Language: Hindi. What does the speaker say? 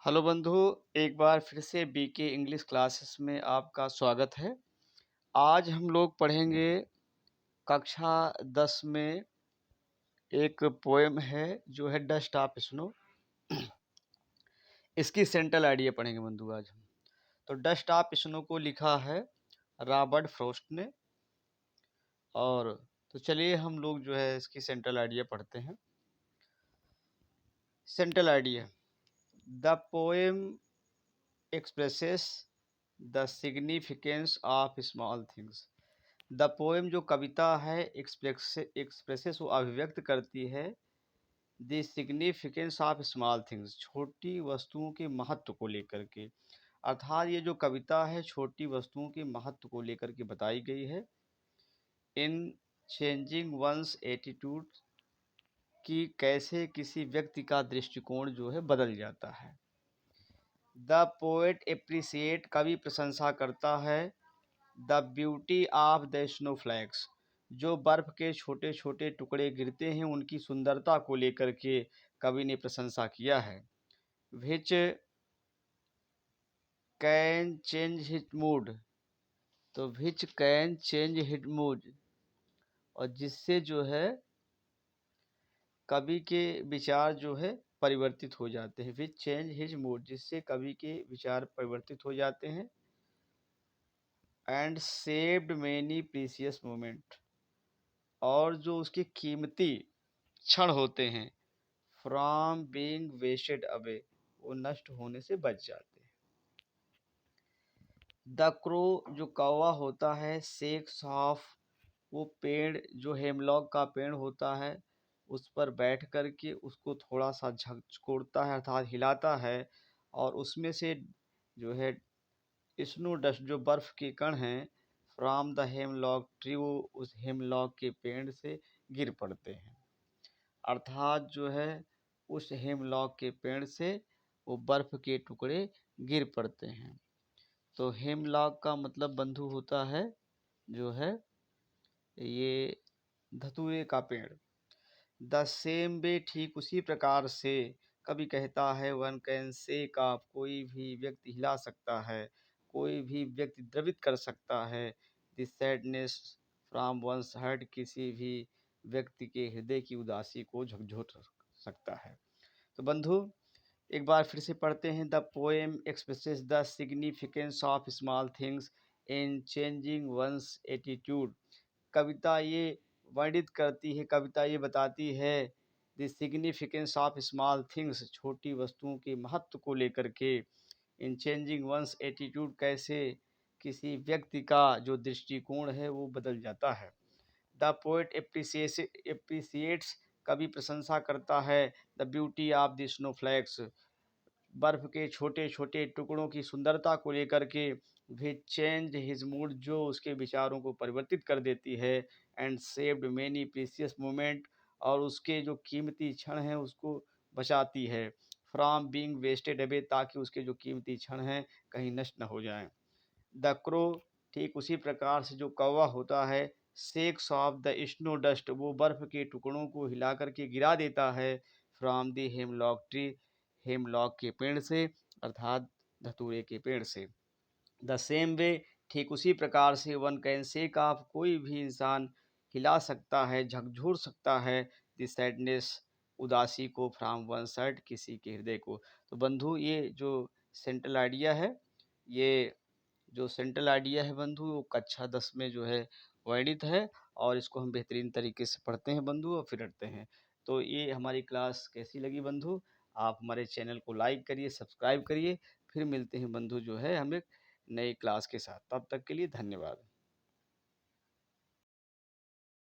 हेलो बंधु, एक बार फिर से बीके इंग्लिश क्लासेस में आपका स्वागत है। आज हम लोग पढ़ेंगे कक्षा 10 में एक पोएम है जो है डस्ट ऑफ स्नो। इसकी सेंट्रल आइडिया पढ़ेंगे बंधु आज हम। तो डस्ट ऑफ स्नो को लिखा है रॉबर्ट फ्रॉस्ट ने। और तो चलिए हम लोग जो है इसकी सेंट्रल आइडिया पढ़ते हैं। Central idea: the poem expresses the significance of small things. The poem जो कविता है एक्सप्रेसेस वो अभिव्यक्त करती है the significance of small things, छोटी वस्तुओं के महत्व को लेकर के। अर्थात ये जो कविता है छोटी वस्तुओं के महत्व को लेकर के बताई गई है। इन चेंजिंग वंस एटीट्यूड, कि कैसे किसी व्यक्ति का दृष्टिकोण जो है बदल जाता है। द पोएट एप्रिसिएट, कवि प्रशंसा करता है द ब्यूटी ऑफ द स्नोफ्लैक्स, जो बर्फ के छोटे छोटे टुकड़े गिरते हैं उनकी सुंदरता को लेकर के कवि ने प्रशंसा किया है। Which can change his mood, तो which can change his mood, और जिससे जो है कवि के विचार जो है परिवर्तित हो जाते हैं। विच चेंज हिज मूड, जिससे कवि के विचार परिवर्तित हो जाते हैं। And saved many precious moment, और जो उसके कीमती क्षण होते हैं फ्रॉम बीइंग वेस्टेड अवे, वो नष्ट होने से बच जाते हैं। द क्रो, जो कौवा होता है, सेक्स ऑफ, वो पेड़ जो हेमलॉक का पेड़ होता है उस पर बैठ कर के उसको थोड़ा सा झकझोरता है अर्थात हिलाता है, और उसमें से जो है स्नो डस्ट, जो बर्फ के कण हैं, फ्रॉम द हेमलॉक ट्री, वो उस हेमलॉक के पेड़ से गिर पड़ते हैं। अर्थात जो है उस हेमलॉक के पेड़ से वो बर्फ के टुकड़े गिर पड़ते हैं। तो हेमलॉक का मतलब बंधु होता है जो है ये धतूरे का पेड़। द सेम वे, ठीक उसी प्रकार से, कभी कहता है वन कैन से का, कोई भी व्यक्ति हिला सकता है, कोई भी व्यक्ति द्रवित कर सकता है the sadness from one's hurt, किसी भी व्यक्ति के हृदय की उदासी को झकझोर सकता है। तो बंधु एक बार फिर से पढ़ते हैं। The poem expresses the significance of small things in changing one's attitude, कविता ये वर्णित करती है, कविता ये बताती है the significance of small things, छोटी वस्तुओं के महत्व को लेकर के। इन चेंजिंग वंस एटीट्यूड, कैसे किसी व्यक्ति का जो दृष्टिकोण है वो बदल जाता है। द पोएट एप्रिसिएट्स, कवि प्रशंसा करता है द ब्यूटी ऑफ द स्नोफ्लैक्स, बर्फ के छोटे छोटे टुकड़ों की सुंदरता को लेकर के। भी चेंज हिज मूड, जो उसके विचारों को परिवर्तित कर देती है। And saved many precious moment, और उसके जो कीमती क्षण हैं उसको बचाती है। फ्रॉम बीइंग वेस्टेड अवे, ताकि उसके जो कीमती क्षण हैं कहीं नष्ट न हो जाएं। द क्रो, ठीक उसी प्रकार से जो कौवा होता है, sex of the snow dust, वो बर्फ के टुकड़ों को हिला करके गिरा देता है। From the hemlock tree, hemlock के पेड़ से, अर्थात धतूरे के पेड़ से। द सेम वे, ठीक उसी प्रकार से, वन कैन से का, कोई भी इंसान हिला सकता है, झकझोर सकता है द सैडनेस, उदासी को, फ्रॉम वन साइड, किसी के हृदय को। तो बंधु ये जो सेंट्रल आइडिया है, ये जो सेंट्रल आइडिया है बंधु, वो कक्षा 10 में जो है वर्णित है, और इसको हम बेहतरीन तरीके से पढ़ते हैं बंधु और फिर रटते हैं। तो ये हमारी क्लास कैसी लगी बंधु? आप हमारे चैनल को लाइक करिए, सब्सक्राइब करिए। फिर मिलते हैं बंधु जो है हम एक नई क्लास के साथ। तब तक के लिए धन्यवाद।